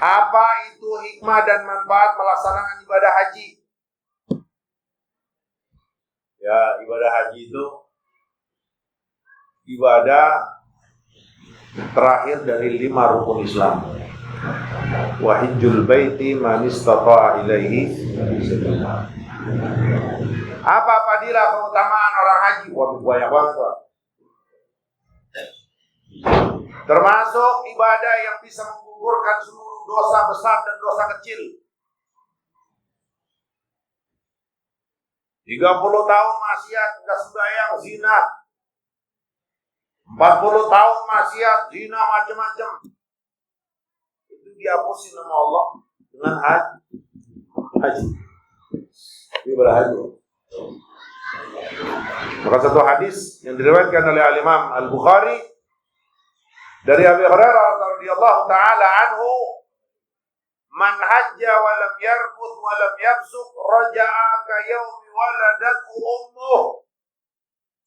Apa itu hikmah dan manfaat melaksanakan ibadah haji? Ya, ibadah haji itu ibadah terakhir dari 5 rukun Islam. Wa hajjul baiti man istata'a ilaihi sabila. Apa fadilah keutamaan orang haji? Waduh, banyak banget, Pak. Termasuk ibadah yang bisa menggugurkan seluruh dosa besar dan dosa kecil. 30 tahun maksiat, enggak sembahyang, zina. 40 tahun maksiat, zina, macam-macam. Itu dihapusin sama Allah dengan haji. Ibadah haji. Maka satu hadis yang diriwayatkan oleh Al-Imam Al-Bukhari dari Abi Hurairah radhiyallahu taala anhu, man hajja wa lam yarfuth wa lam yafsuq raja'a ka yaumi waladathu ummuh.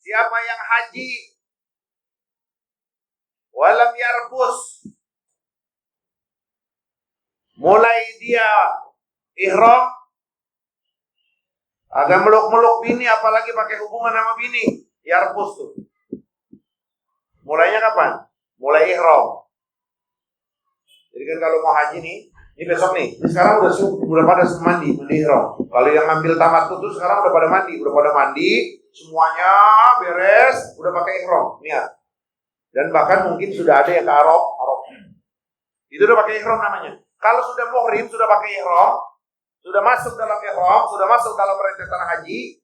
Siapa yang haji wa lam yarfuth, mulai dia ihram agak meluk-meluk bini, apalagi pakai hubungan sama bini, yarfus tuh. Mulainya kapan? Mulai ihram. Jadi kan kalau mau haji nih, ini besok nih, ini sekarang udah pada mandi ihram. Kalau yang ngambil tamat tuh sekarang udah pada mandi, semuanya beres, udah pakai ihram, niat. Dan bahkan mungkin sudah ada yang ke Arab. Itu udah pakai ihram namanya. Kalau sudah muhrim, sudah pakai ihram, sudah masuk dalam ihram, sudah masuk dalam rentetan haji,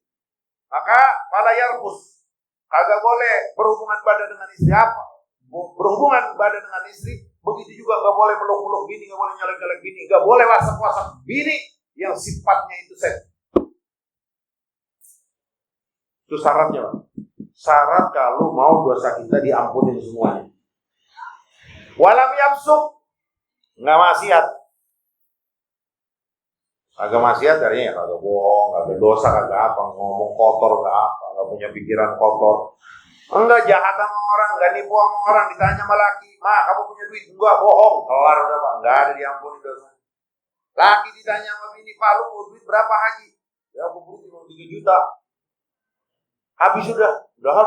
maka fala yarfus. Kagak boleh berhubungan badan dengan istri apa? Berhubungan badan dengan istri, begitu juga enggak boleh meluk-meluk bini, enggak boleh nyelek-nyelek bini, enggak boleh wasak-wasak bini yang sifatnya itu seks. Itu syaratnya, Pak. Syarat kalau mau dosa kita diampunin semuanya. Walam yafsuk, enggak maksiat. Kagak maksiat artinya ya kagak bohong, kagak dosa, kagak apa, ngomong kotor, kagak apa, kagak punya pikiran kotor. Enggak jahat sama orang, enggak nipu sama orang, ditanya sama laki, "Ma, kamu punya duit?" "Enggak, bohong." Kelar udah, Pak, enggak ada diampuni dosa. Laki ditanya sama bini, "Pak, lu mau duit berapa haji?" "Ya, aku butuh cuma 3 juta." Habis sudah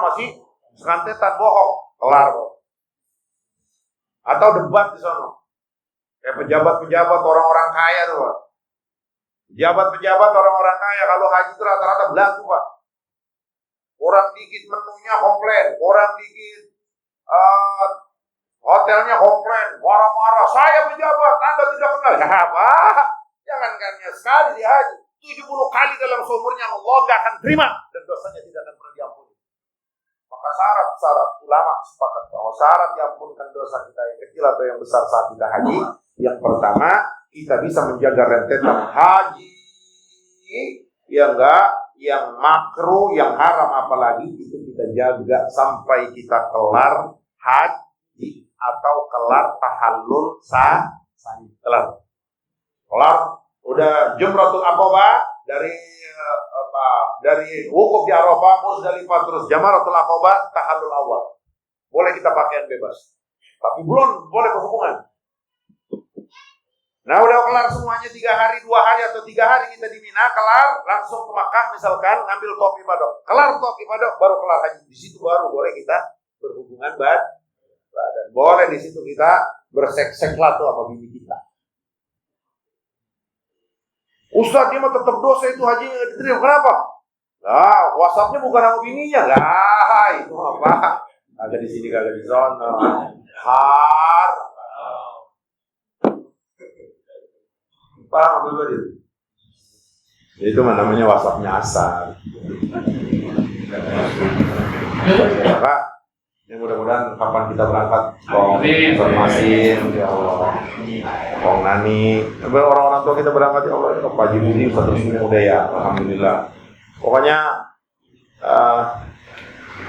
masih sekantetan, bohong. Kelar, Pak. Atau debat di sana. Kayak pejabat-pejabat orang-orang kaya tuh, Pak. Pejabat-pejabat orang-orang kaya kalau haji itu rata-rata belagu, Pak. Orang dikit menunya komplain, orang dikit hotelnya komplain, marah-marah, "Saya pejabat, Anda tidak kenal." Ya, Pak, jangankannya sekali di haji, 70 kali dalam seumurnya Allah gak akan terima dan dosanya tidak akan pernah diampuni. Maka syarat ulama sepakat bahwa syarat diampunkan dosa kita yang kecil atau yang besar saat kita haji, yang pertama, kita bisa menjaga rentetan haji yang makruh, yang haram apalagi itu kita jaga sampai kita kelar haji atau kelar tahallul kelar udah Jumratul Aqabah dari wukuf di Arafah, Muzdalifah, terus Jamaratul Aqabah, tahallul awal. Boleh kita pakaian bebas. Tapi belum boleh berhubungan. Nah, udah kelar semuanya 3 hari, 2 hari atau 3 hari kita di Mina, kelar, langsung ke Makkah misalkan, ngambil tawaf ifadah. Kelar tawaf ifadah, baru kelar haji. Di situ baru boleh kita berhubungan badan. Boleh di situ kita berseks-seks tuh sama bini kita. "Ustaz, dia mah tetap dosa itu haji nggak diterima." "Kenapa?" "Lah, WhatsApp-nya bukan sama bininya." "Lah, itu apa? Kagak di sini, kagak di sana." Paham betul? Itu namanya WhatsApp-nya asal. Maka yang mudah-mudahan kapan kita berangkat, Kong Masin, ya Allah, Kong Nani, orang-orang tua kita berangkat, ya Allah, Pak Haji Budi, Ustaz Rusmi muda ya, alhamdulillah. Pokoknya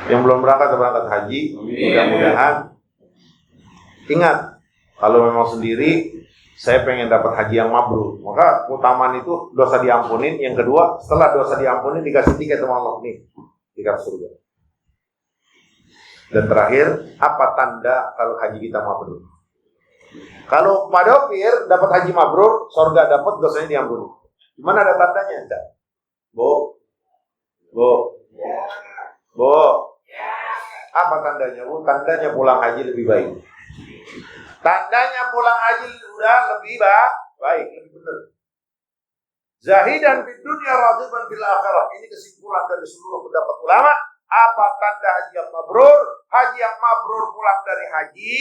yang belum berangkat haji, mudah-mudahan ingat kalau memang sendiri saya pengen dapat haji yang mabrur, maka utamaan itu dosa diampunin. Yang kedua, setelah dosa diampunin dikasih tiket sama Allah nih, tiket surga. Dan terakhir, apa tanda kalau haji kita mabrur? Kalau padofir dapat haji mabrur, surga dapat, dosanya diampuni. Gimana ada tandanya? Enggak. Bu. Apa tandanya, Bu? Tandanya pulang haji lebih baik. Tandanya pulang haji udah lebih baik, lebih benar. Zahidan fid dunya radiban fil akhirah. Ini kesimpulan dari seluruh pendapat ulama. Apa tanda haji yang mabrur? Haji yang mabrur pulang dari haji,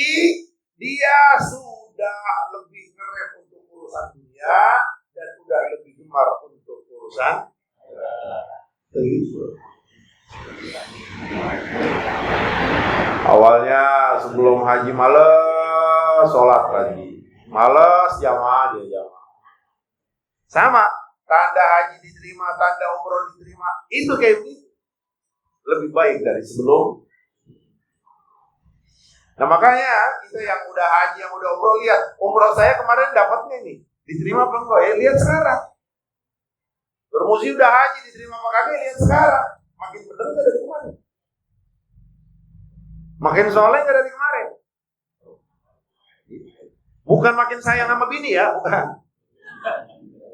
dia sudah lebih ngerem untuk urusan dunia dan sudah lebih gemar untuk urusan akhirat. Awalnya sebelum haji malas sholat lagi, malas jamaah dia jamaah. Sama, tanda haji diterima, tanda umroh diterima, itu kayak begitu. Lebih baik dari sebelum. Nah makanya kita yang udah haji, yang udah umroh, lihat umroh saya kemarin dapatnya nih, diterima apa enggak ya? Lihat sekarang. Bermusi udah haji diterima apa kagak? Lihat sekarang. Makin bener nggak dari kemarin? Makin soleh nggak dari kemarin? Bukan makin sayang sama bini ya, bukan.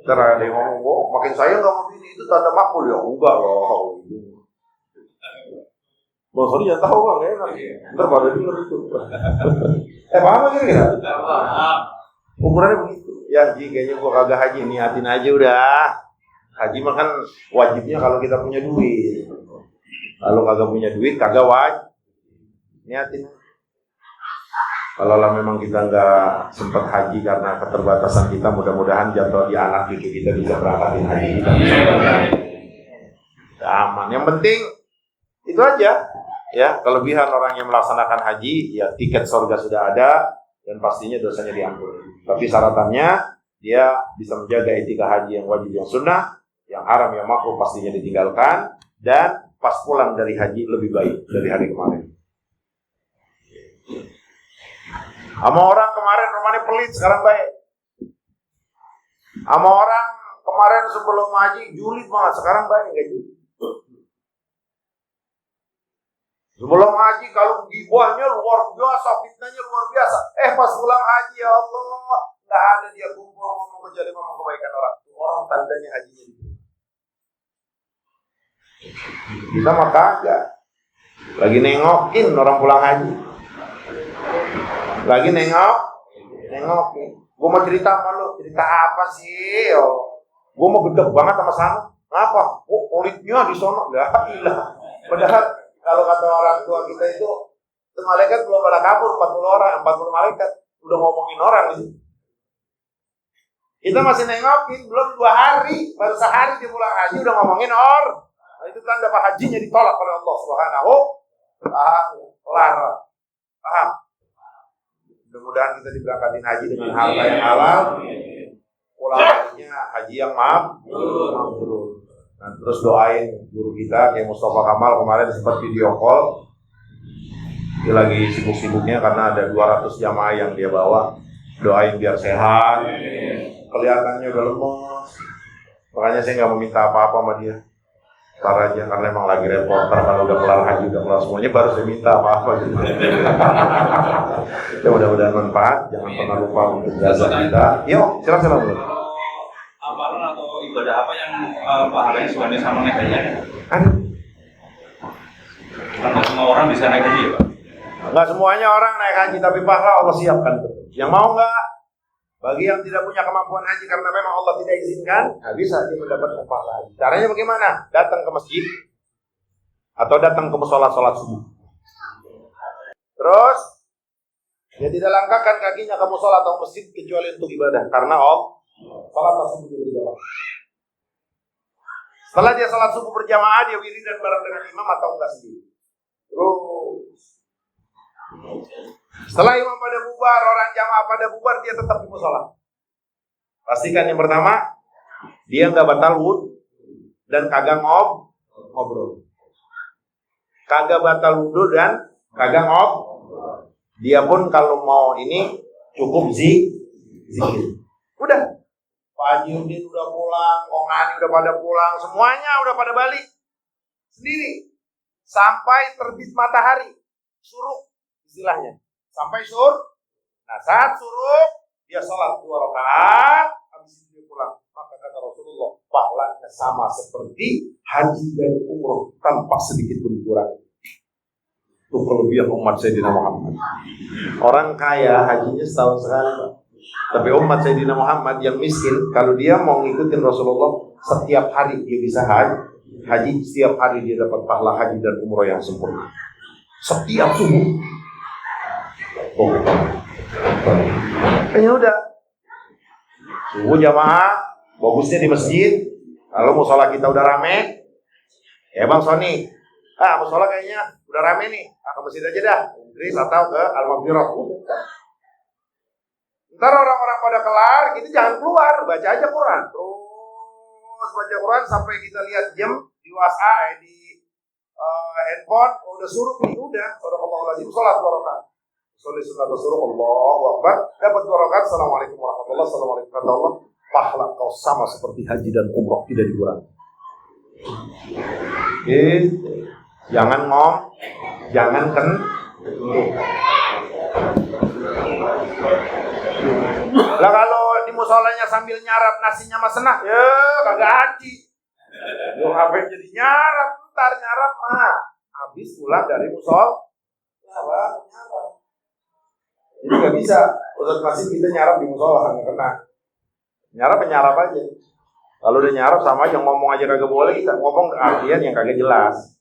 Ntar ada yang ngomong, oh, makin sayang sama bini itu tanda makbul ya? Enggak loh. Bang Sori jangan tahu bang, enak. Ntar pada denger itu. Paham aja ya? Umurannya begitu. Ya Ji, kayaknya gua kagak haji, niatin aja udah. Haji mah kan wajibnya kalau kita punya duit. Kalau kagak punya duit, kagak wajib. Niatin. Kalau lah memang kita nggak sempat haji karena keterbatasan kita, mudah-mudahan jatuh di anak gitu kita bisa berangkatin haji kita. Aman. Yang penting itu aja. Ya, kelebihan orang yang melaksanakan haji, ya tiket surga sudah ada dan pastinya dosanya diampuni. Tapi syaratannya dia bisa menjaga etika haji yang wajib, yang sunnah, yang haram, yang makruh pastinya ditinggalkan, dan pas pulang dari haji lebih baik dari hari kemarin. Sama orang kemarin rumahnya pelit, sekarang baik. Sama orang kemarin sebelum haji julid banget, sekarang baik nggak julid. Sebelum haji kalau gibahnya luar biasa, fitnahnya luar biasa. Pas pulang haji ya Allah, nggak ada dia kumpul ngomong kecuali ngomong kebaikan orang. Orang tandanya hajinya diterima. Kita mah kagak. Lagi nengokin orang pulang haji. Lagi nengokin. Gue mau cerita sama lu, cerita apa sih? Gue mau gedek banget sama sana. Ngapa? Oh, politnya di sono. Lah, ilah. Padahal kalau kata orang tua kita itu malaikat belum pada kabur 40 orang, 40 malaikat udah ngomongin orang nih. Kita masih nengokin, belum 2 hari, baru sehari dia pulang haji udah ngomongin orang. Nah, itu tanda pak hajinya ditolak oleh Allah Subhanahu wa ta'ala. Paham? Mudah-mudahan kita diberangkatin haji dengan harta yang halal. Pulang hajinya haji yang mabrur. Nah, terus doain guru kita kayak Mustafa Kamal kemarin sempat video call. Dia lagi sibuk-sibuknya karena ada 200 jamaah yang dia bawa. Doain biar sehat. Kelihatannya udah lemes. Makanya saya nggak mau minta apa-apa sama dia. Ntar aja karena emang lagi reporter, kalau udah kelar haji, udah kelar semuanya baru saya minta apa-apa gitu. Ya mudah-mudahan manfaat. Jangan pernah lupa untuk jasa kita. Yuk, silakan. Amalan atau ibadah apa yang pahalanya sebenarnya sama naik haji? Karena semua orang bisa naik haji ya Pak? Nggak semuanya orang naik haji, tapi pahala Allah siapkan. Yang mau nggak? Bagi yang tidak punya kemampuan haji karena memang Allah tidak izinkan, bisa dia mendapatkan pahala haji. Caranya bagaimana? Datang ke masjid atau datang ke musola sholat subuh. Terus dia tidak langkahkan kakinya ke musola atau masjid kecuali untuk ibadah karena sholat subuh dia berjamaah. Setelah dia sholat subuh berjamaah, dia wiridan bareng dengan imam atau enggak sendiri. Terus setelah imam pada bubar, orang jamaah pada bubar, dia tetap di musola. Pastikan yang pertama, dia enggak batal wudhu dan kagak ngobrol. Kagak batal wudhu dan kagak ngobrol. Dia pun kalau mau ini cukup zikir. Udah. Pak Haji Udin udah pulang, Kong Ani udah pada pulang, semuanya udah pada balik sendiri sampai terbit matahari, syuruk istilahnya, sampai syuruk. Nah saat syuruk dia sholat 2 rakaat, habis itu dia pulang. Maka kata Rasulullah, pahalanya sama seperti haji dan umroh tanpa sedikit pun kurang. Itu kelebihan umat Sayyidina Muhammad. Orang kaya hajinya setahun sekali, Pak. Tapi umat Sayyidina Muhammad yang miskin, kalau dia mau ngikutin Rasulullah, setiap hari dia bisa haji, setiap hari dia dapat pahala haji dan umroh yang sempurna. Setiap subuh. Oh, kayaknya udah. Subuh jamaah, bagusnya di masjid. Kalau musola kita udah rame, ya Bang Sony, musola kayaknya udah rame nih, ke masjid aja dah, Idris atau ke Al-Maghfirah. Ntar orang-orang pada kelar, kita jangan keluar, baca aja Quran. Terus baca Quran sampai kita lihat jam di WhatsApp, di handphone, udah suruh nih, udah. Sadaqallahul-azim, sholat 2 rakaat. Sholat sunat suruh, Allahu Akbar, dapat 2 rakaat, Assalamualaikum warahmatullahi wabarakatuh, Assalamualaikum warahmatullahi wabarakatuh. Pahala kau sama seperti haji dan umroh, tidak dikurangi. Jangan jangan lah kalau di musolanya sambil nyarap nasinya mas senang, ya kagak haji. Lo ngapain jadi nyarap? Ntar nyarap mah habis pulang dari musol, nyarap. Jadi nggak bisa. Ustaz masih kita nyarap di musola nggak kena. Nyarap aja. Kalau udah nyarap sama aja ngomong aja kagak boleh, kita ngomong artian yang kagak jelas.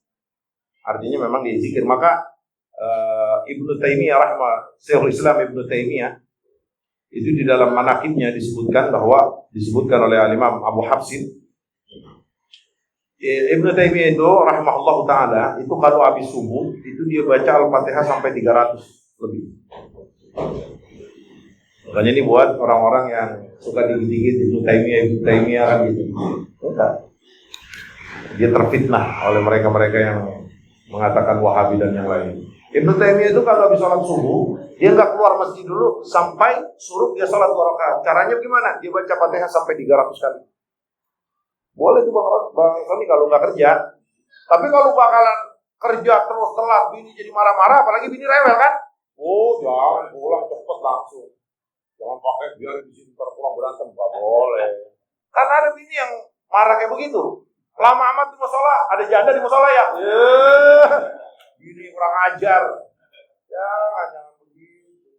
Artinya memang dizikir. Maka Ibnu Taimiyah Syekhul Islam Ibnu Taimiyah itu di dalam manaqibnya disebutkan oleh Imam Abu Hafsin, Ibnu Taimiyah itu rahimahullahu taala itu kalau habis subuh itu dia baca Al-Fatihah sampai 300 lebih. Makanya ini buat orang-orang yang suka dikit-dikit Ibnu Taimiyah kan gitu. Enggak. Dia terfitnah oleh mereka-mereka yang mengatakan Wahabi dan yang lain. Ibnu Taimiyah itu kalau habis sholat subuh, dia nggak keluar masjid dulu sampai suruh dia sholat 2 rakaat. Caranya gimana? Dia baca Fatihah sampai 300 kali. Boleh tuh Bang Sony kalau nggak kerja. Tapi kalau bakalan kerja terus telat, bini jadi marah-marah, apalagi bini rewel kan? Oh jangan pulang cepet langsung. Jangan pakai biar di sini pulang berantem, nggak boleh. Karena ada bini yang marah kayak begitu. Lama amat di musola, ada janda di musola ya. Bini kurang ajar. Jangan begitu.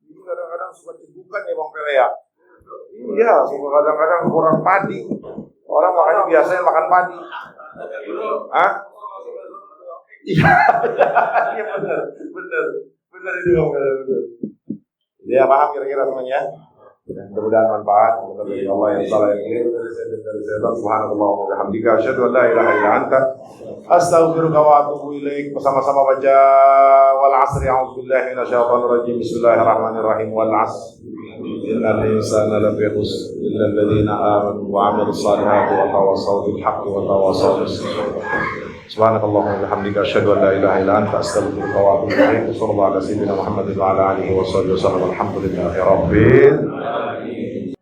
Ini kadang-kadang suka cegukan ya Bang Pele ya. Iya, suka kadang-kadang kurang padi. Orang makanya biasanya makan padi. Hah? Iya, benar itu Bang Pele, benar. Dia paham kira-kira semuanya? Mudah-mudahan manfaat dari Allah yang salah yang keliru dari setan. Subhanallah wa bihamdika asyhadu an la ilaha illa anta astaghfiruka wa atubu ilaik. Bersama-sama baca wal 'asri a'udzubillahi minasyaitonir rajim. Bismillahirrahmanirrahim. Wal 'asri innal insana lafi khusr illa alladziina aamanu wa 'amilus shalihati wa tawassaw bil haqqi wa tawassaw bis sabr. Subhanakallahumma wa bihamdika asyhadu an la ilaha illa anta astaghfiruka wa atubu ilaik. Sallallahu ala sayyidina Muhammadin wa ala alihi wa sahbihi wasallam. Alhamdulillahi rabbil alamin.